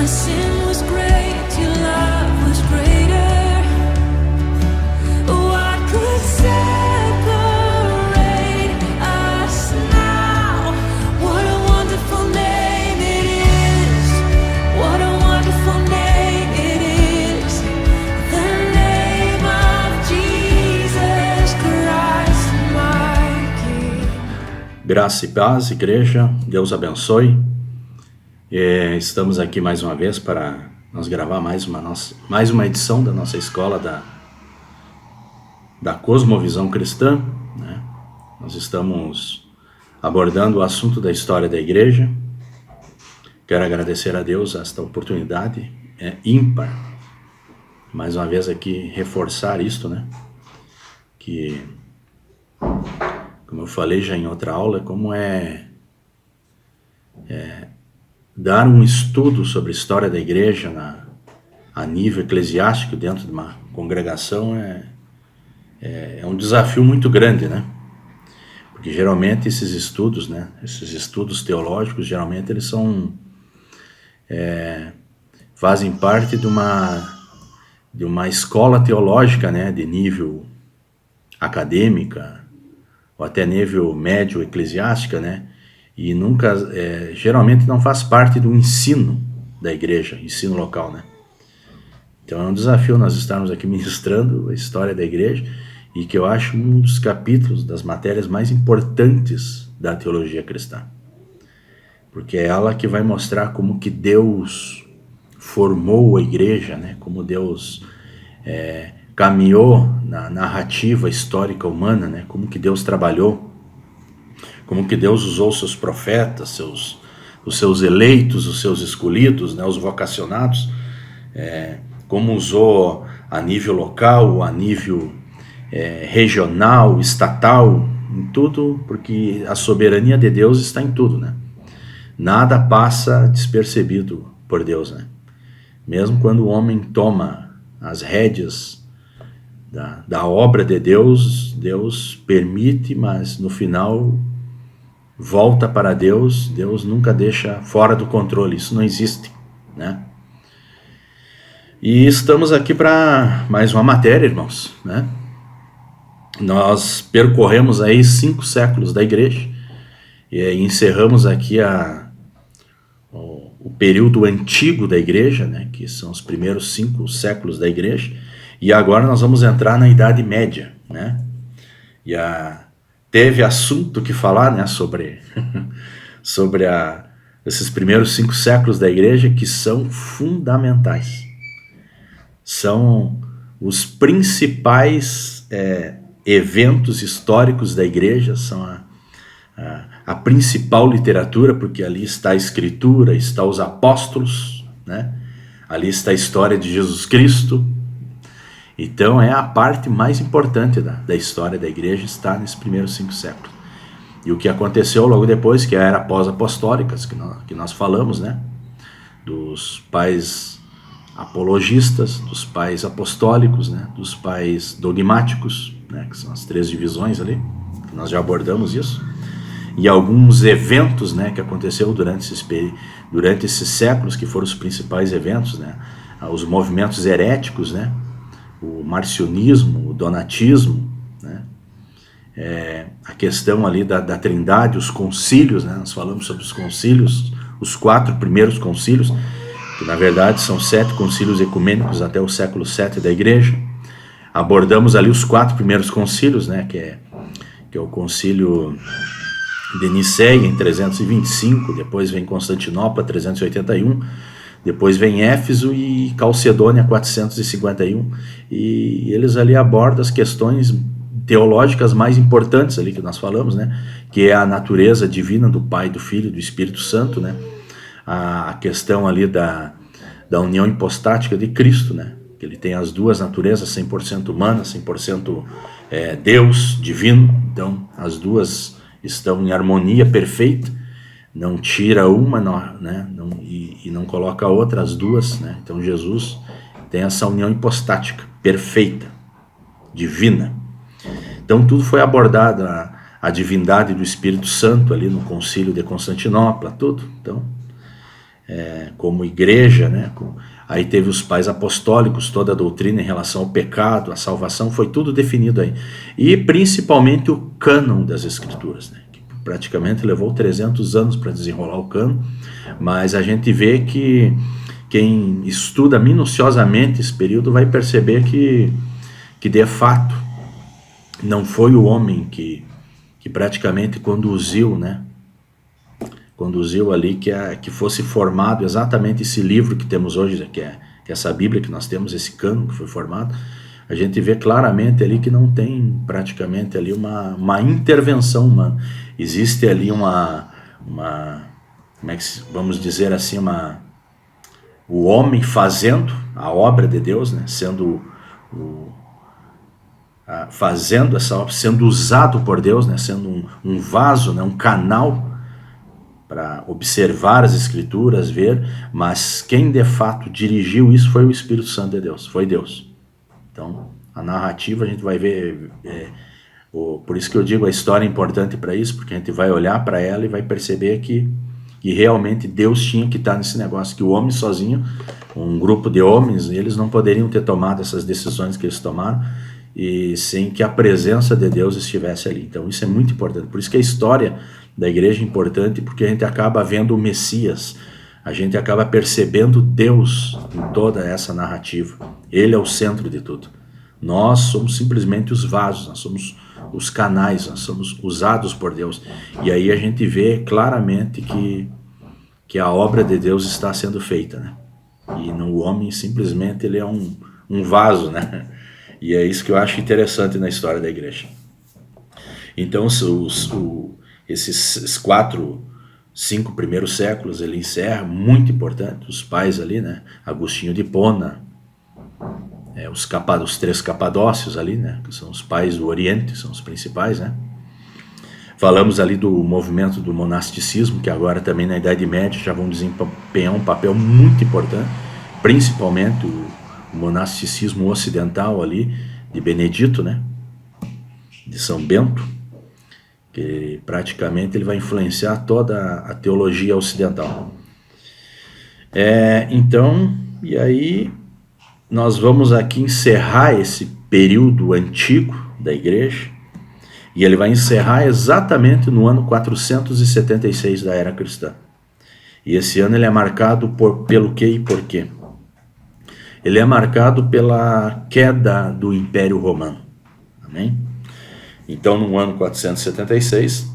sin was great, your love was greater. What could separate us now? What a wonderful name it is. What a wonderful name it is. The name of Jesus Christ, my King. Graça e paz, igreja, Deus abençoe. Estamos aqui mais uma vez para nós gravar mais uma edição da nossa escola da Cosmovisão Cristã, né? Nós estamos abordando o assunto da história da igreja. Quero agradecer a Deus esta oportunidade ímpar, mais uma vez aqui reforçar isto, né? Que, como eu falei já em outra aula, como dar um estudo sobre a história da igreja a nível eclesiástico dentro de uma congregação é um desafio muito grande, né? Porque geralmente esses estudos, né, esses estudos teológicos, geralmente eles fazem parte de uma escola teológica, né, de nível acadêmica ou até nível médio eclesiástica, né? E nunca, geralmente não faz parte do ensino da igreja, ensino local, né? Então é um desafio nós estarmos aqui ministrando a história da igreja e que eu acho um dos capítulos, das matérias mais importantes da teologia cristã. Porque é ela que vai mostrar como que Deus formou a igreja, né? Como Deus caminhou na narrativa histórica humana, né? Como que Deus trabalhou, como que Deus usou seus profetas, os seus eleitos, os seus escolhidos, né, os vocacionados, como usou a nível local, a nível regional, estatal, em tudo, porque a soberania de Deus está em tudo, né? Nada passa despercebido por Deus, né? Mesmo quando o homem toma as rédeas da obra de Deus, Deus permite, mas no final volta para Deus. Deus nunca deixa fora do controle, isso não existe, né? E estamos aqui para mais uma matéria, irmãos, né? Nós percorremos aí 5 séculos da igreja e encerramos aqui o período antigo da igreja, né? Que são os primeiros 5 séculos da igreja, e agora nós vamos entrar na Idade Média, né? Teve assunto que falar, né, sobre esses primeiros 5 séculos da igreja, que são fundamentais. São os principais eventos históricos da igreja, são a principal literatura, porque ali está a Escritura, está os apóstolos, né? Ali está a história de Jesus Cristo. Então é a parte mais importante da história da igreja, está nesses primeiros 5 séculos. E o que aconteceu logo depois, que é a era pós-apostólica, que nós falamos, né? Dos pais apologistas, dos pais apostólicos, né? Dos pais dogmáticos, né? Que são as 3 divisões ali, que nós já abordamos isso. E alguns eventos, né, que aconteceu durante esses séculos, que foram os principais eventos, né? Os movimentos heréticos, né? O marcionismo, o donatismo, né? A questão ali da trindade, os concílios, né? Nós falamos sobre os concílios, os 4 primeiros concílios, que na verdade são 7 concílios ecumênicos até o século VII da igreja. Abordamos ali os 4 primeiros concílios, né? Que é o concílio de Nicéia em 325, depois vem Constantinopla 381, depois vem Éfeso e Calcedônia 451, e eles ali abordam as questões teológicas mais importantes ali que nós falamos, né? Que é a natureza divina do Pai, do Filho e do Espírito Santo, né? A questão ali da união hipostática de Cristo, né? Que ele tem as 2 naturezas, 100% humana, 100% Deus, divino. Então as 2 estão em harmonia perfeita, não tira uma, né? E não coloca a outra, as 2, né? Então Jesus tem essa união hipostática perfeita, divina. Então tudo foi abordado, a divindade do Espírito Santo ali no concílio de Constantinopla, tudo. Então como igreja, né? Aí teve os pais apostólicos, toda a doutrina em relação ao pecado, a salvação, foi tudo definido aí. E principalmente o cânon das Escrituras, né? Que praticamente levou 300 anos para desenrolar o cânon, mas a gente vê que quem estuda minuciosamente esse período vai perceber que de fato não foi o homem que praticamente conduziu, né? Conduziu ali que fosse formado exatamente esse livro que temos hoje, que é essa Bíblia que nós temos, esse cânon que foi formado. A gente vê claramente ali que não tem praticamente ali uma intervenção humana. Existe ali uma como é que vamos dizer assim, o homem fazendo a obra de Deus, né? Fazendo essa obra, sendo usado por Deus, né? Sendo um vaso, né? Um canal para observar as Escrituras, ver, mas quem de fato dirigiu isso foi o Espírito Santo de Deus, foi Deus. Então, a narrativa a gente vai ver, por isso que eu digo a história é importante para isso, porque a gente vai olhar para ela e vai perceber que realmente Deus tinha que estar nesse negócio, que o homem sozinho, um grupo de homens, eles não poderiam ter tomado essas decisões que eles tomaram, e sem que a presença de Deus estivesse ali. Então isso é muito importante, por isso que a história da igreja é importante, porque a gente acaba vendo o Messias, a gente acaba percebendo Deus em toda essa narrativa. Ele é o centro de tudo. Nós somos simplesmente os vasos, nós somos os canais, nós somos usados por Deus. E aí a gente vê claramente que a obra de Deus está sendo feita, né? E no homem simplesmente ele é um vaso, né? E é isso que eu acho interessante na história da igreja. Então esses 5 primeiros séculos ele encerra, muito importante, os pais ali, né? Agostinho de Hipona, os 3 capadócios ali, né? Que são os pais do Oriente, são os principais, né? Falamos ali do movimento do monasticismo, que agora também na Idade Média já vão desempenhar um papel muito importante, principalmente o monasticismo ocidental ali, de Benedito, né? De São Bento, que praticamente ele vai influenciar toda a teologia ocidental. Então, e aí nós vamos aqui encerrar esse período antigo da igreja, e ele vai encerrar exatamente no ano 476 da era cristã. E esse ano ele é marcado pelo quê e por quê? Ele é marcado pela queda do Império Romano. Amém? Então, no ano 476,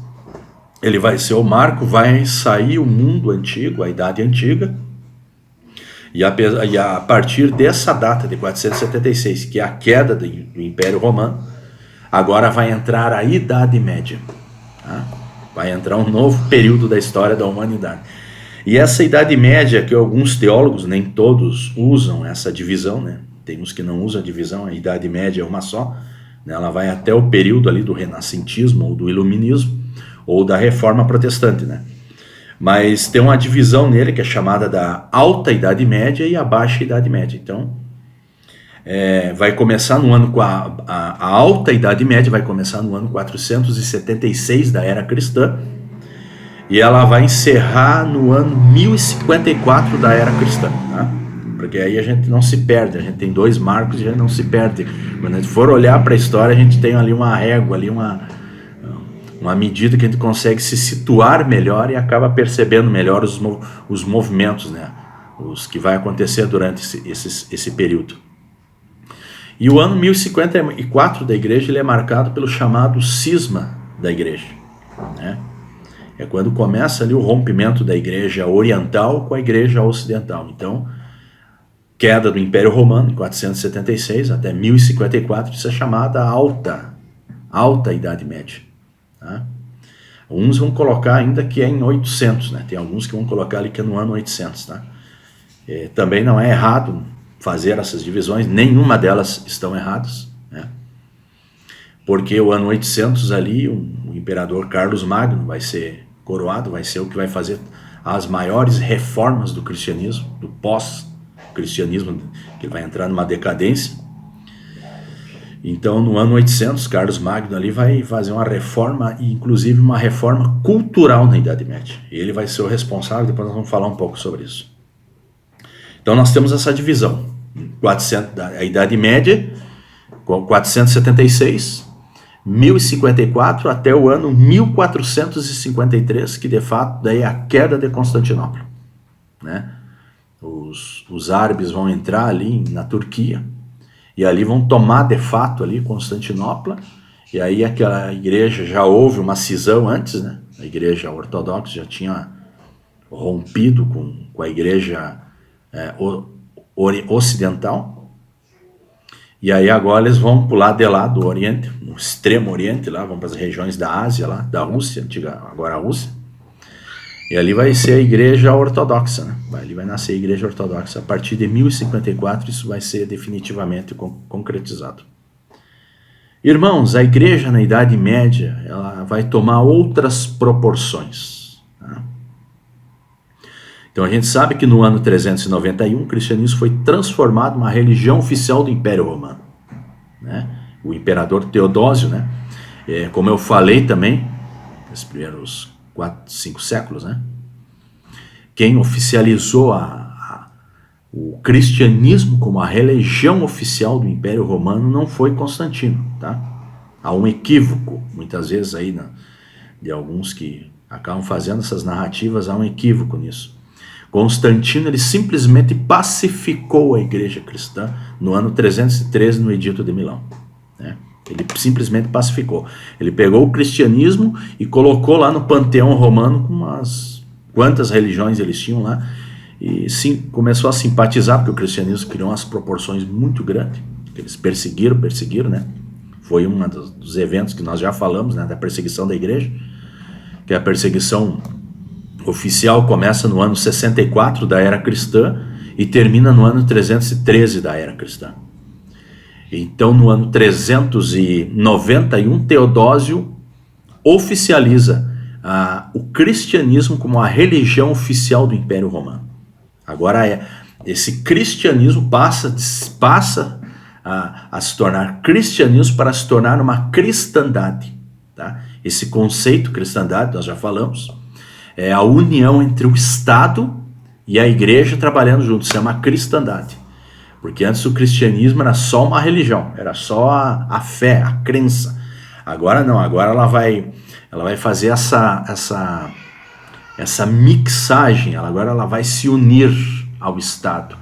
ele vai ser o marco, vai sair o mundo antigo, a Idade Antiga, e a partir dessa data de 476, que é a queda do Império Romano, agora vai entrar a Idade Média. Tá? Vai entrar um novo período da história da humanidade. E essa Idade Média, que alguns teólogos, nem todos, usam essa divisão, né? Tem uns que não usam a divisão, a Idade Média é uma só, né? Ela vai até o período ali do Renascentismo, ou do Iluminismo, ou da Reforma Protestante, né? Mas tem uma divisão nele que é chamada da Alta Idade Média e a Baixa Idade Média. Então, vai começar no ano, a Alta Idade Média vai começar no ano 476 da Era Cristã, e ela vai encerrar no ano 1054 da Era Cristã, tá? Porque aí a gente não se perde, a gente tem 2 marcos e a gente não se perde. Quando a gente for olhar para a história, a gente tem ali uma régua, ali uma medida que a gente consegue se situar melhor e acaba percebendo melhor os movimentos, né? Os que vai acontecer durante esse período. E o ano 1054 da igreja ele é marcado pelo chamado cisma da igreja, né? É quando começa ali o rompimento da igreja oriental com a igreja ocidental. Então, queda do Império Romano em 476 até 1054, isso é chamada Alta Idade Média. Tá? Uns vão colocar ainda que é em 800, né? Tem alguns que vão colocar ali que é no ano 800. Tá? Também não é errado fazer essas divisões, nenhuma delas estão erradas, né? Porque o ano 800 ali, o imperador Carlos Magno vai ser coroado, vai ser o que vai fazer as maiores reformas do cristianismo, do pós-cristianismo, que vai entrar numa decadência. Então, no ano 800, Carlos Magno ali vai fazer uma reforma, e inclusive uma reforma cultural na Idade Média. Ele vai ser o responsável, depois nós vamos falar um pouco sobre isso. Então, nós temos essa divisão. A Idade Média, 476, 1054 até o ano 1453, que de fato daí é a queda de Constantinopla, né? Os árabes vão entrar ali na Turquia, e ali vão tomar de fato ali Constantinopla, e aí aquela igreja, já houve uma cisão antes, né? A igreja ortodoxa já tinha rompido com a igreja ocidental, e aí agora eles vão para o lado de lá do Oriente, no extremo Oriente, lá vão para as regiões da Ásia, lá, da Rússia, antiga, agora a Rússia, e ali vai ser a igreja ortodoxa, né? Ali vai nascer a igreja ortodoxa. A partir de 1054 isso vai ser definitivamente concretizado. Irmãos, a igreja na Idade Média, ela vai tomar outras proporções, tá? Então a gente sabe que no ano 391 o cristianismo foi transformado numa religião oficial do Império Romano, né? O imperador Teodósio, né? Como eu falei também, nos primeiros 4, 5 séculos, né? Quem oficializou o cristianismo como a religião oficial do Império Romano não foi Constantino, tá? Há um equívoco, muitas vezes aí, de alguns que acabam fazendo essas narrativas, há um equívoco nisso. Constantino, ele simplesmente pacificou a igreja cristã no ano 313 no Edito de Milão, né? Ele simplesmente pacificou. Ele pegou o cristianismo e colocou lá no panteão romano com umas quantas religiões eles tinham lá, e sim, começou a simpatizar, porque o cristianismo criou umas proporções muito grandes, que eles perseguiram, né? Foi um dos eventos que nós já falamos, né, da perseguição da igreja, que a perseguição oficial começa no ano 64 da era cristã e termina no ano 313 da era cristã. Então, no ano 391, Teodósio oficializa o cristianismo como a religião oficial do Império Romano. Agora, esse cristianismo passa a se tornar cristianismo para se tornar uma cristandade, tá? Esse conceito, cristandade, nós já falamos, é a união entre o Estado e a igreja trabalhando juntos, isso é uma cristandade. Porque antes o cristianismo era só uma religião, era só a fé, a crença. Agora não, agora ela vai fazer essa mixagem, agora ela vai se unir ao Estado.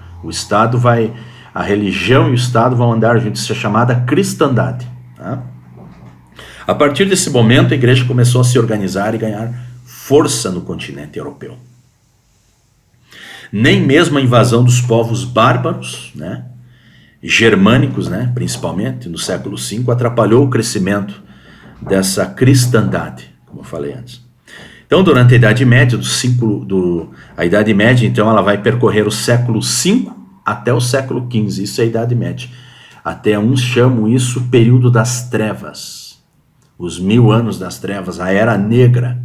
A religião e o Estado vão andar juntos, isso é chamada cristandade, tá? A partir desse momento a igreja começou a se organizar e ganhar força no continente europeu. Nem mesmo a invasão dos povos bárbaros, né, germânicos, né, principalmente no século V, atrapalhou o crescimento dessa cristandade, como eu falei antes. Então, durante a Idade Média, a Idade Média, então, ela vai percorrer o século V até o século XV, isso é a Idade Média. Até uns chamam isso o período das trevas, os 1000 anos das trevas, a Era Negra.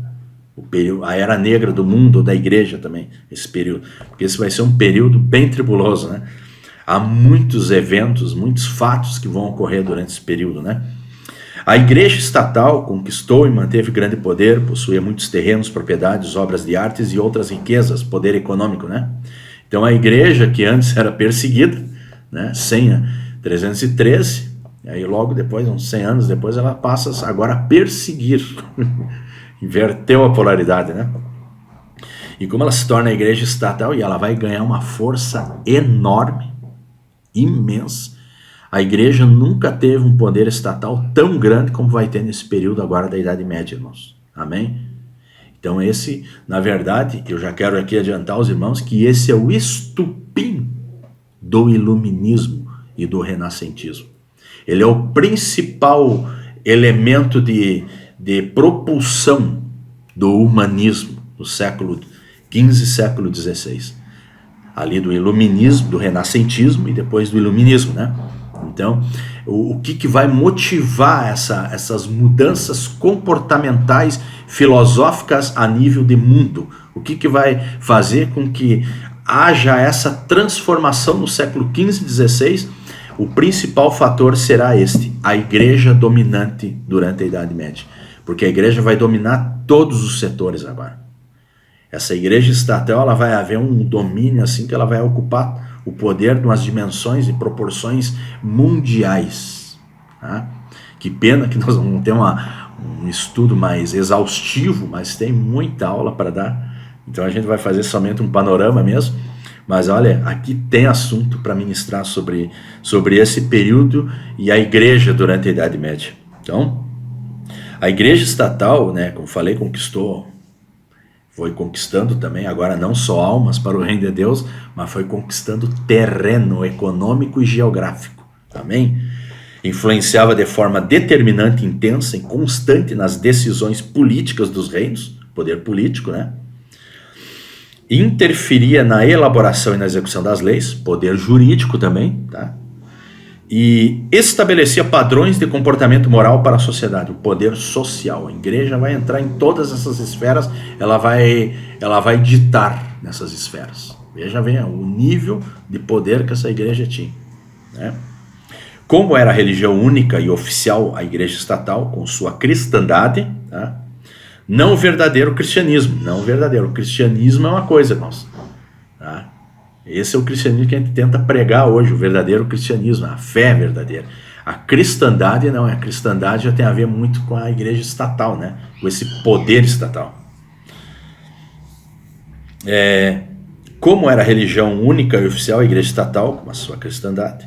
A Era Negra do mundo, da igreja também, esse período, porque esse vai ser um período bem tribuloso, né? Há muitos eventos, muitos fatos que vão ocorrer durante esse período, né? A igreja estatal conquistou e manteve grande poder, possuía muitos terrenos, propriedades, obras de artes e outras riquezas, poder econômico, né? Então a igreja que antes era perseguida, né? 313, e aí logo depois, uns 100 anos depois, ela passa agora a perseguir. Inverteu a polaridade, né? E como ela se torna a igreja estatal, e ela vai ganhar uma força enorme, imensa, a igreja nunca teve um poder estatal tão grande como vai ter nesse período agora da Idade Média, irmãos. Amém? Então esse, na verdade, eu já quero aqui adiantar aos irmãos que esse é o estupim do iluminismo e do renascentismo. Ele é o principal elemento de propulsão do humanismo no século XV e século XVI. Ali do iluminismo, do renascentismo e depois do iluminismo, né? Então, o que vai motivar essas mudanças comportamentais, filosóficas a nível de mundo? O que vai fazer com que haja essa transformação no século XV e XVI? o principal fator será a igreja dominante durante a Idade Média. Porque a igreja vai dominar todos os setores agora. Essa igreja estatal, ela vai haver um domínio assim que ela vai ocupar o poder de umas dimensões e proporções mundiais. Tá? Que pena que nós vamos ter um estudo mais exaustivo, mas tem muita aula para dar. Então a gente vai fazer somente um panorama mesmo. Mas olha, aqui tem assunto para ministrar sobre esse período e a igreja durante a Idade Média. Então, a igreja estatal, né, como falei, foi conquistando também, agora não só almas para o reino de Deus, mas foi conquistando terreno econômico e geográfico. Amém? Influenciava de forma determinante, intensa e constante nas decisões políticas dos reinos, poder político, né? Interferia na elaboração e na execução das leis, poder jurídico também, tá? E estabelecia padrões de comportamento moral para a sociedade, o poder social. A igreja vai entrar em todas essas esferas, ela vai ditar nessas esferas. Veja bem o nível de poder que essa igreja tinha, né? Como era a religião única e oficial, a igreja estatal, com sua cristandade, tá? Não o verdadeiro cristianismo. Não o verdadeiro. O cristianismo é uma coisa, irmãos. Tá? Esse é o cristianismo que a gente tenta pregar hoje, o verdadeiro cristianismo, a fé verdadeira. A cristandade não. A cristandade já tem a ver muito com a igreja estatal, né? Com esse poder estatal. Como era a religião única e oficial, a igreja estatal, com a sua cristandade,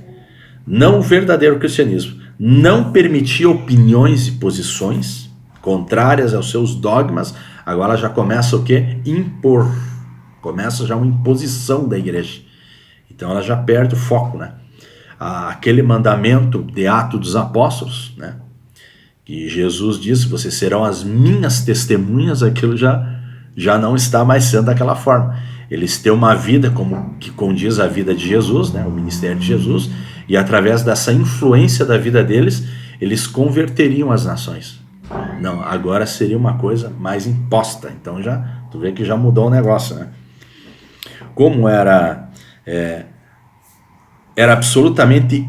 não o verdadeiro cristianismo. Não permitia opiniões e posições contrárias aos seus dogmas. Agora já começa o quê? Impor. Começa já uma imposição da igreja. Então ela já perde o foco, né? Aquele mandamento de Atos dos Apóstolos, né? Que Jesus disse, vocês serão as minhas testemunhas, aquilo já não está mais sendo daquela forma. Eles têm uma vida como que condiz a vida de Jesus, né? O ministério de Jesus, e através dessa influência da vida deles, eles converteriam as nações. Não, agora seria uma coisa mais imposta. Então tu vê que já mudou o negócio, né? Como era absolutamente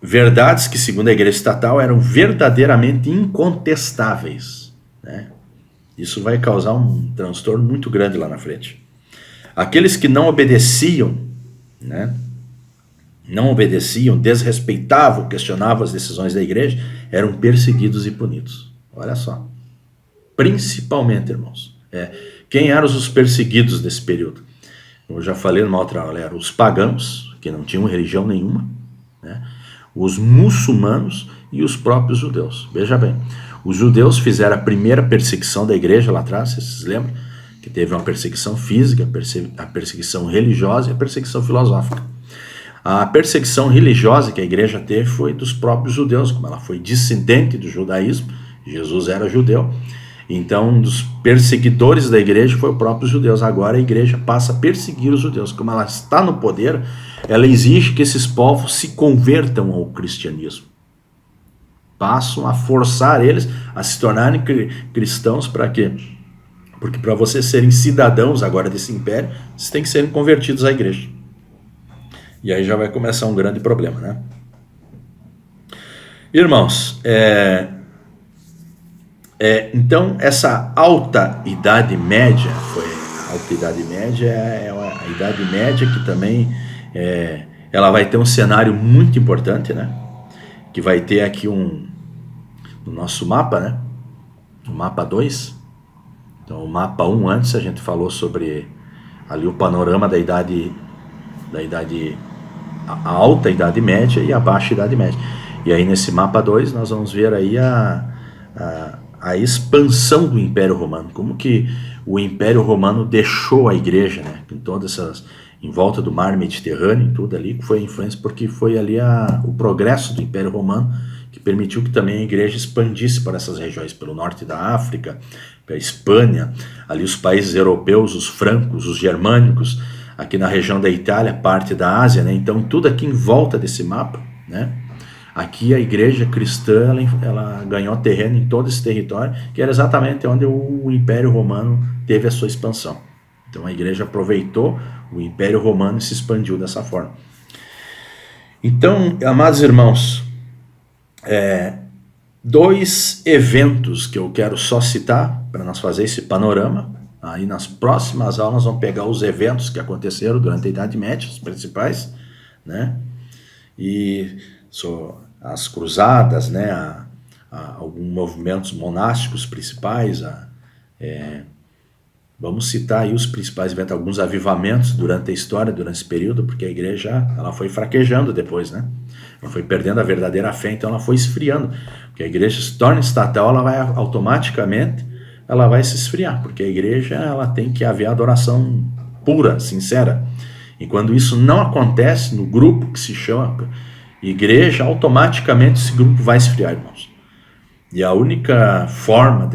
verdades que, segundo a igreja estatal, eram verdadeiramente incontestáveis, né? Isso vai causar um transtorno muito grande lá na frente. Aqueles que não obedeciam, né? Não obedeciam, desrespeitavam, questionavam as decisões da igreja, eram perseguidos e punidos. Olha só. Principalmente, irmãos. Quem eram os perseguidos desse período? Eu já falei numa outra aula, eram os pagãos, que não tinham religião nenhuma, né? Os muçulmanos e os próprios judeus. Veja bem, os judeus fizeram a primeira perseguição da igreja lá atrás, vocês se lembram? Que teve uma perseguição física, a perseguição religiosa e a perseguição filosófica. A perseguição religiosa que a igreja teve foi dos próprios judeus, como ela foi dissidente do judaísmo, Jesus era judeu, então um dos perseguidores da igreja foi o próprio judeus. Agora a igreja passa a perseguir os judeus, como ela está no poder, ela exige que esses povos se convertam ao cristianismo, passam a forçar eles a se tornarem cristãos. Para quê? Porque para vocês serem cidadãos agora desse império, vocês têm que serem convertidos à igreja. E aí já vai começar um grande problema, né? Irmãos, então essa alta idade média, a Idade Média é a Idade Média que também ela vai ter um cenário muito importante, né? Que vai ter aqui no nosso mapa, né? O mapa 2. Então o mapa 1 antes a gente falou sobre ali o panorama da idade a alta Idade Média e a baixa Idade Média. E aí nesse mapa 2 nós vamos ver aí a expansão do Império Romano, como que o Império Romano deixou a igreja, né? Com todas essas, em volta do mar Mediterrâneo, tudo ali, que foi influência, porque foi ali o progresso do Império Romano que permitiu que também a igreja expandisse para essas regiões, pelo norte da África, para a Espanha, ali os países europeus, os francos, os germânicos, aqui na região da Itália, parte da Ásia, né? Então tudo aqui em volta desse mapa, né? Aqui a igreja cristã ela ganhou terreno em todo esse território, que era exatamente onde o Império Romano teve a sua expansão. Então a igreja aproveitou o Império Romano e se expandiu dessa forma. Então, amados irmãos, dois eventos que eu quero só citar para nós fazer esse panorama. Aí nas próximas aulas vamos pegar os eventos que aconteceram durante a Idade Média, os principais, né? E as cruzadas, né? Alguns movimentos monásticos principais. Vamos citar aí os principais eventos, alguns avivamentos durante a história, durante esse período, porque a igreja ela foi fraquejando depois, né? Ela foi perdendo a verdadeira fé, então ela foi esfriando. Porque a igreja se torna estatal, ela vai automaticamente, ela vai se esfriar, porque a igreja ela tem que haver adoração pura, sincera. E quando isso não acontece no grupo que se chama igreja, automaticamente esse grupo vai esfriar, irmãos. E a única forma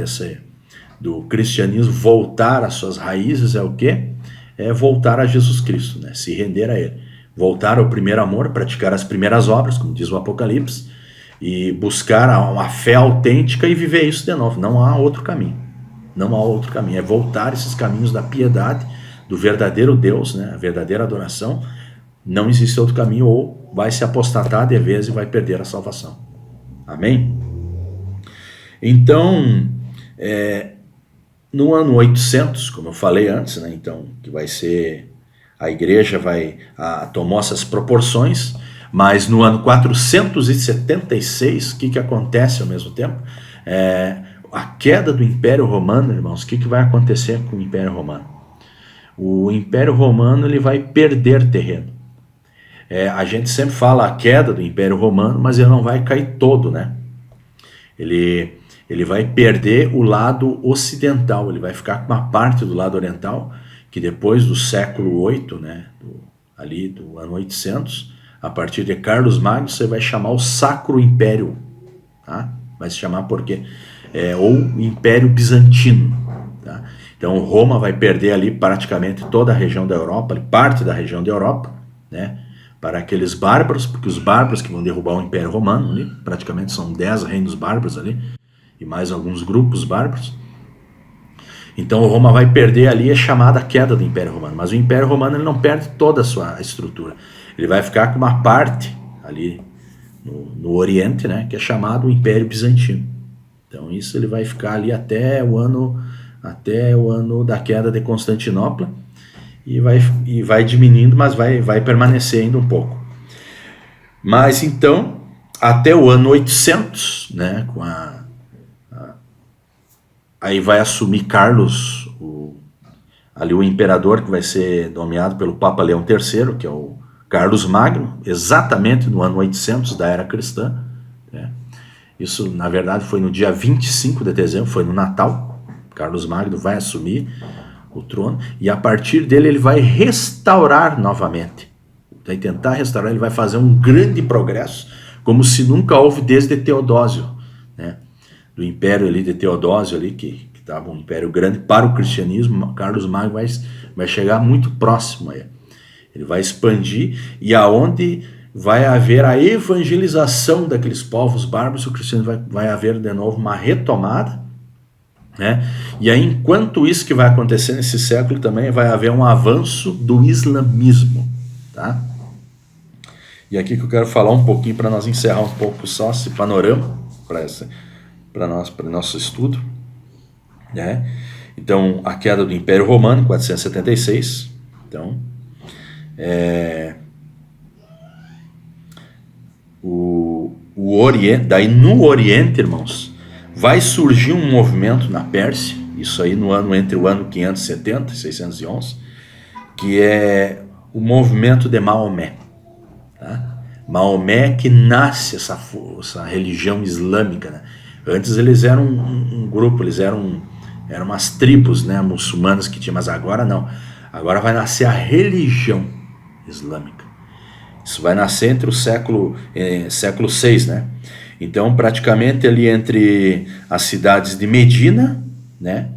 do cristianismo voltar às suas raízes é o quê? É voltar a Jesus Cristo, né? Se render a Ele. Voltar ao primeiro amor, praticar as primeiras obras, como diz o Apocalipse, e buscar uma fé autêntica e viver isso de novo. Não há outro caminho. Não há outro caminho. É voltar esses caminhos da piedade, do verdadeiro Deus, né? A verdadeira adoração. Não existe outro caminho, ou vai se apostatar de vez e vai perder a salvação. Amém? Então, no ano 800, como eu falei antes, né? Então, que vai ser... A igreja tomou essas proporções, mas no ano 476, o que acontece ao mesmo tempo? A queda do Império Romano, irmãos, o que vai acontecer com o Império Romano? O Império Romano ele vai perder terreno. A gente sempre fala a queda do Império Romano, mas ele não vai cair todo, né? Ele vai perder o lado ocidental, ele vai ficar com uma parte do lado oriental, que depois do século 8, né, ali do ano 800, a partir de Carlos Magno, você vai chamar o Sacro Império, tá? Vai se chamar porque ou Império Bizantino, tá? Então Roma vai perder ali praticamente toda a região da Europa, parte da região da Europa, né, para aqueles bárbaros, porque os bárbaros que vão derrubar o Império Romano, ali, praticamente são 10 reinos bárbaros ali, e mais alguns grupos bárbaros. Então Roma vai perder ali a chamada queda do Império Romano. Mas o Império Romano ele não perde toda a sua estrutura. Ele vai ficar com uma parte ali no Oriente, né, que é chamado o Império Bizantino. Então isso ele vai ficar ali até o ano da queda de Constantinopla e vai diminuindo, mas vai permanecer ainda um pouco. Mas então, até o ano 800, né, aí vai assumir Carlos, o imperador que vai ser nomeado pelo Papa Leão III, que é o Carlos Magno, exatamente no ano 800 da era cristã, né? Isso, na verdade, foi no dia 25 de dezembro, foi no Natal. Carlos Magno vai assumir o trono, e a partir dele ele vai restaurar novamente. Vai tentar restaurar, ele vai fazer um grande progresso, como se nunca houve desde Teodósio, né? Do império ali de Teodósio ali, que estava um império grande para o cristianismo. Carlos Magno vai chegar muito próximo aí. Ele vai expandir, e aonde vai haver a evangelização daqueles povos bárbaros, o cristianismo vai haver de novo uma retomada, né? E aí, enquanto isso que vai acontecer nesse século, também vai haver um avanço do islamismo, tá? E aqui que eu quero falar um pouquinho, para nós encerrar um pouco só esse panorama, para o nosso estudo, né? Então, a queda do Império Romano, em 476. Então, o Oriente, daí no Oriente, irmãos, vai surgir um movimento na Pérsia, isso aí entre o ano 570 e 611, que é o movimento de Maomé, tá? Maomé que nasce essa religião islâmica, né? Antes eles eram um grupo, eles eram umas tribos, né, muçulmanas que tinha, mas agora não. Agora vai nascer a religião islâmica. Isso vai nascer entre o século 6, né? Então, praticamente ali entre as cidades de Medina, né,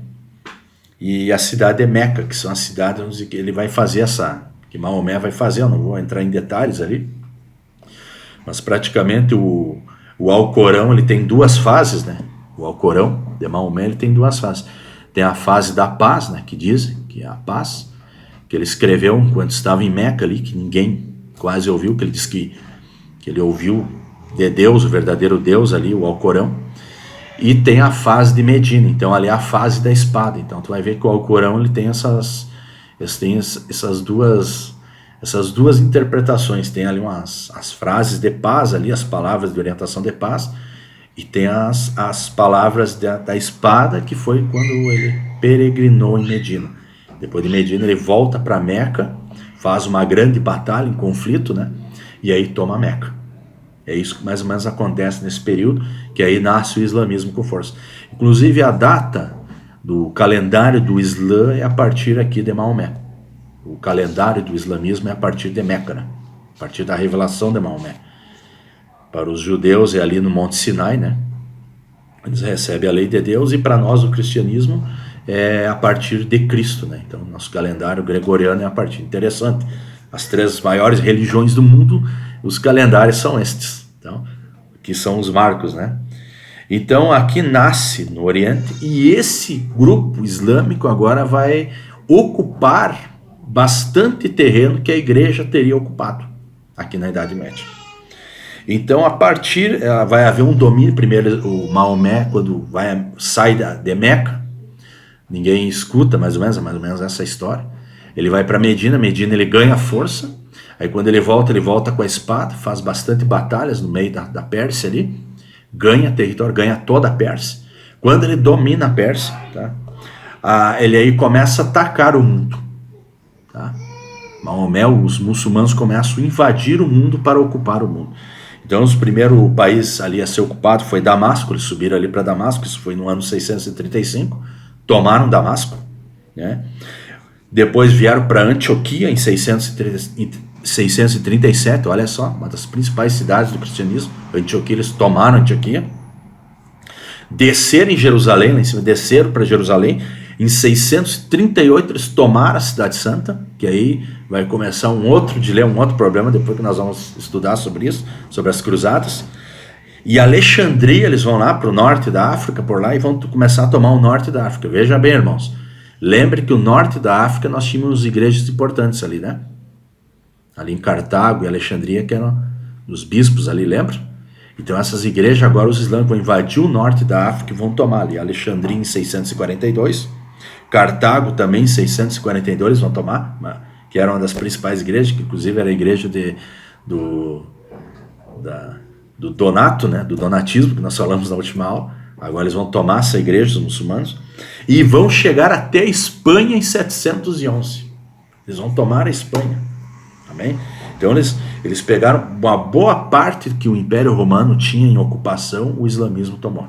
e a cidade de Meca, que são as cidades onde ele vai fazer que Maomé vai fazer. Eu não vou entrar em detalhes ali, mas praticamente o Alcorão ele tem duas fases, né? O Alcorão de Maomé ele tem duas fases. Tem a fase da paz, né, que dizem que é a paz, que ele escreveu quando estava em Meca ali, que ninguém quase ouviu, que ele diz que que ele ouviu de Deus, o verdadeiro Deus ali, o Alcorão, e tem a fase de Medina, então ali é a fase da espada. Então tu vai ver que o Alcorão ele tem essas duas interpretações. Tem ali as frases de paz ali, as palavras de orientação de paz, e tem as palavras da espada, que foi quando ele peregrinou em Medina. Depois de Medina ele volta para Meca, faz uma grande batalha, em conflito, né? E aí toma Meca. É isso que mais ou menos acontece nesse período, que aí nasce o islamismo com força. Inclusive a data do calendário do Islã é a partir aqui de Maomé. O calendário do islamismo é a partir de Meca, né? A partir da revelação de Maomé. Para os judeus é ali no Monte Sinai, né? Eles recebem a lei de Deus, e para nós o cristianismo é a partir de Cristo, né? Então nosso calendário gregoriano é a partir. Interessante. As 3 maiores religiões do mundo, os calendários são estes, então, que são os marcos, né? Então aqui nasce no Oriente, e esse grupo islâmico agora vai ocupar bastante terreno que a igreja teria ocupado aqui na Idade Média. Então vai haver um domínio. Primeiro o Maomé, quando sai de Meca, ninguém escuta mais ou menos essa história. Ele vai para Medina ele ganha força. Aí quando ele volta com a espada, faz bastante batalhas no meio da Pérsia ali, ganha território, ganha toda a Pérsia. Quando ele domina a Pérsia, tá? Ele aí começa a atacar o mundo. Tá? Maomé, os muçulmanos começam a invadir o mundo para ocupar o mundo. Então o primeiro país ali a ser ocupado foi Damasco. Eles subiram ali para Damasco, isso foi no ano 635, tomaram Damasco, né? Depois vieram para Antioquia em 637, olha só, uma das principais cidades do cristianismo. Antioquia, eles tomaram Antioquia. Desceram em Jerusalém, lá em cima, desceram para Jerusalém. Em 638 eles tomaram a Cidade Santa, que aí vai começar um outro problema, depois que nós vamos estudar sobre isso, sobre as cruzadas. E Alexandria, eles vão lá para o norte da África, por lá, e vão começar a tomar o norte da África. Veja bem, irmãos, lembre que o norte da África nós tínhamos igrejas importantes ali, né? Ali em Cartago e Alexandria, que eram os bispos ali, lembra? Então essas igrejas, agora os islâmicos vão invadir o norte da África e vão tomar ali. Alexandria em 642, Cartago também em 642 eles vão tomar, que era uma das principais igrejas, que inclusive era a igreja do Donato, né? Do donatismo, que nós falamos na última aula. Agora eles vão tomar essa igreja, os muçulmanos, e vão chegar até a Espanha em 711. Eles vão tomar a Espanha. Amém? Então eles pegaram uma boa parte que o Império Romano tinha em ocupação, o islamismo tomou.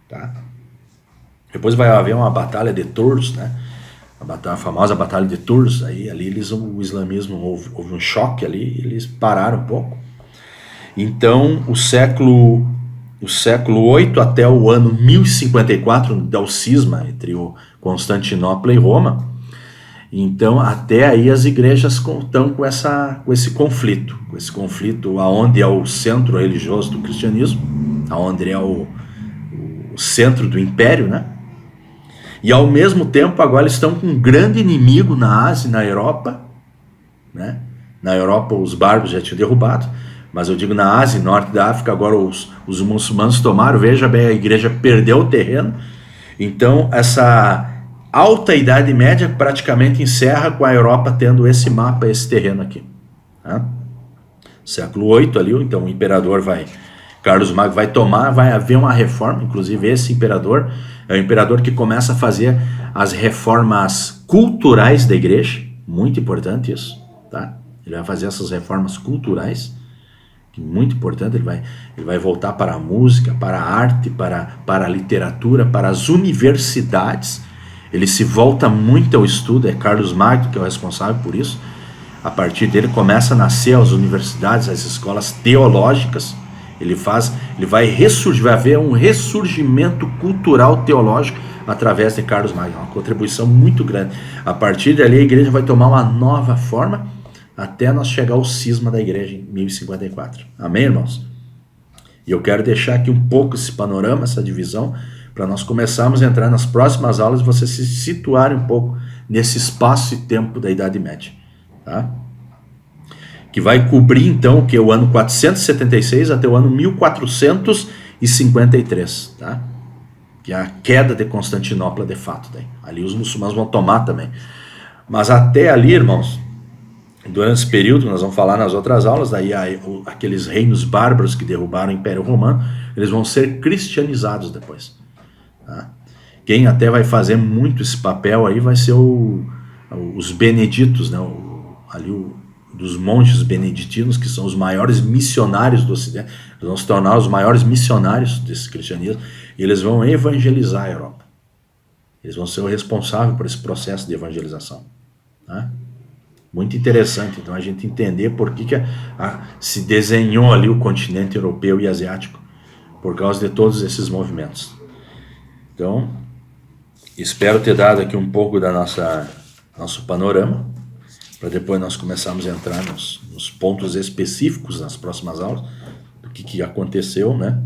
Tá? Depois vai haver uma batalha de Tours, né? A famosa batalha de Tours. Aí ali o islamismo houve um choque ali, eles pararam um pouco. Então o século 8 até o ano 1054, dá o cisma entre Constantinopla e Roma. Então até aí as igrejas estão com esse conflito aonde é o centro religioso do cristianismo, aonde é o centro do império, né? E ao mesmo tempo agora eles estão com um grande inimigo na Ásia e na Europa, né? Na Europa os bárbaros já tinham derrubado, mas eu digo na Ásia e norte da África, agora os muçulmanos tomaram. Veja bem, a igreja perdeu o terreno. Então essa alta Idade Média praticamente encerra com a Europa tendo esse mapa, esse terreno aqui. Tá? Século 8 ali, então o imperador Carlos Magno vai tomar, vai haver uma reforma. Inclusive esse imperador é o imperador que começa a fazer as reformas culturais da igreja. Muito importante isso, tá? Ele vai fazer essas reformas culturais, que é muito importante. Ele vai voltar para a música, para a arte, para a literatura, para as universidades. Ele se volta muito ao estudo. É Carlos Magno que é o responsável por isso. A partir dele começa a nascer as universidades, as escolas teológicas. Ele vai haver um ressurgimento cultural teológico através de Carlos Magno, uma contribuição muito grande. A partir dali a igreja vai tomar uma nova forma até nós chegar ao cisma da igreja em 1054. Amém, irmãos? E eu quero deixar aqui um pouco esse panorama, essa divisão, para nós começarmos a entrar nas próximas aulas e vocês se situarem um pouco nesse espaço e tempo da Idade Média. Tá? que vai cobrir então o que? O ano 476 até o ano 1453, tá? Que é a queda de Constantinopla de fato. Daí. Ali os muçulmanos vão tomar também. Mas até ali, irmãos, durante esse período, nós vamos falar nas outras aulas, daí aqueles reinos bárbaros que derrubaram o Império Romano, eles vão ser cristianizados depois. Tá? Quem até vai fazer muito esse papel aí vai ser os beneditos, né? Dos monges beneditinos, que são os maiores missionários do Ocidente. Eles vão se tornar os maiores missionários desse cristianismo e eles vão evangelizar a Europa. Eles vão ser o responsável por esse processo de evangelização. Tá? Muito interessante, então, a gente entender por que se desenhou ali o continente europeu e asiático, por causa de todos esses movimentos. Então, espero ter dado aqui um pouco da nosso panorama, para depois nós começarmos a entrar nos pontos específicos nas próximas aulas, do que aconteceu, né?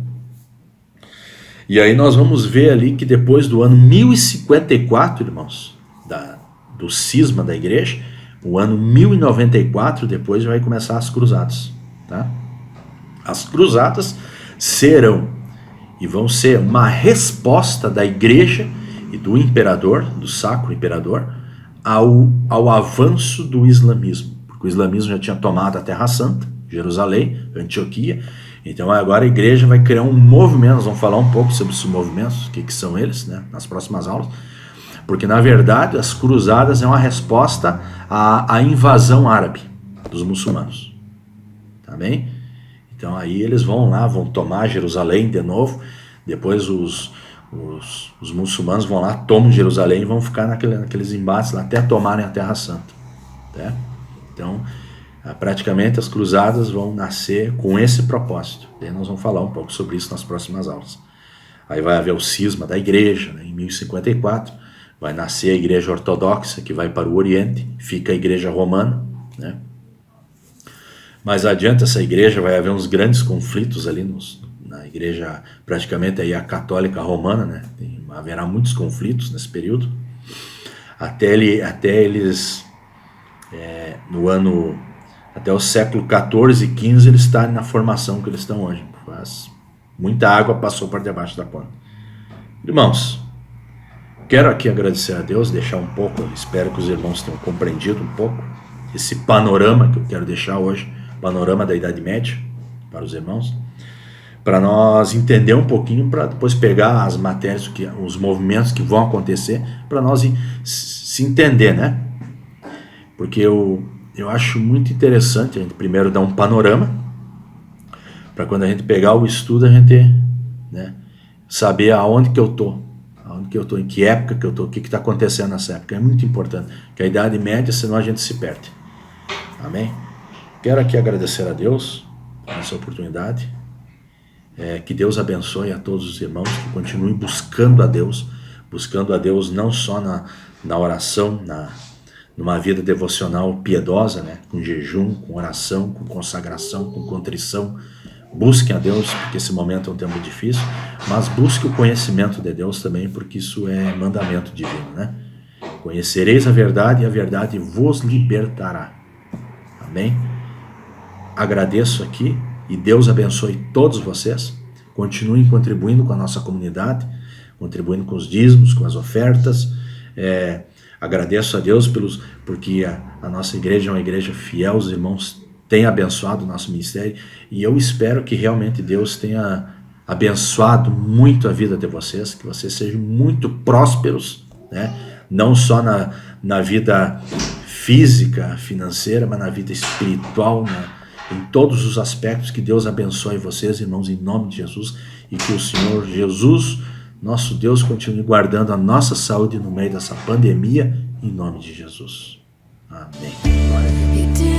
E aí nós vamos ver ali que depois do ano 1054, irmãos, do cisma da igreja, o ano 1094, depois vai começar as cruzadas, tá? As cruzadas serão e vão ser uma resposta da igreja e do imperador, do sacro imperador, ao avanço do islamismo, porque o islamismo já tinha tomado a Terra Santa, Jerusalém, Antioquia. Então agora a igreja vai criar um movimento, nós vamos falar um pouco sobre esses movimentos, o que são eles, né, nas próximas aulas, porque na verdade as cruzadas é uma resposta à invasão árabe dos muçulmanos, tá bem? Então aí eles vão lá, vão tomar Jerusalém de novo, depois os muçulmanos vão lá, tomam Jerusalém e vão ficar naqueles embates lá até tomarem a Terra Santa, tá? Então praticamente as cruzadas vão nascer com esse propósito. Daí nós vamos falar um pouco sobre isso nas próximas aulas. Aí vai haver o cisma da igreja, né, em 1054, vai nascer a igreja ortodoxa, que vai para o Oriente, fica a igreja romana, né? Mais adiante essa igreja vai haver uns grandes conflitos ali na igreja, praticamente aí a católica romana, né? Haverá muitos conflitos nesse período, até eles até o século XIV e XV eles estarem na formação que eles estão hoje. Muita água passou por debaixo da ponte. Irmãos, quero aqui agradecer a Deus, deixar um pouco, espero que os irmãos tenham compreendido um pouco esse panorama que eu quero deixar hoje, panorama da Idade Média para os irmãos, para nós entender um pouquinho, para depois pegar as matérias, os movimentos que vão acontecer, para nós se entender, né? Porque eu acho muito interessante a gente primeiro dar um panorama, para quando a gente pegar o estudo, a gente, né, saber aonde que eu estou, em que época que eu estou, o que está acontecendo nessa época. É muito importante, que a Idade Média, senão a gente se perde. Amém? Quero aqui agradecer a Deus por essa oportunidade, que Deus abençoe a todos os irmãos, que continuem buscando a Deus não só na oração, numa vida devocional piedosa, né, com jejum, com oração, com consagração, com contrição. Busquem a Deus, porque esse momento é um tempo difícil, mas busque o conhecimento de Deus também, porque isso é mandamento divino, né? Conhecereis a verdade e a verdade vos libertará. Amém? Agradeço aqui e Deus abençoe todos vocês. Continuem contribuindo com a nossa comunidade, contribuindo com os dízimos, com as ofertas. Agradeço a Deus porque a nossa igreja é uma igreja fiel, os irmãos têm abençoado o nosso ministério, e eu espero que realmente Deus tenha abençoado muito a vida de vocês, que vocês sejam muito prósperos, né? Não só na vida física, financeira, mas na vida espiritual, né? Em todos os aspectos. Que Deus abençoe vocês, irmãos, em nome de Jesus, e que o Senhor Jesus, nosso Deus, continue guardando a nossa saúde no meio dessa pandemia, em nome de Jesus. Amém. Glória a Deus.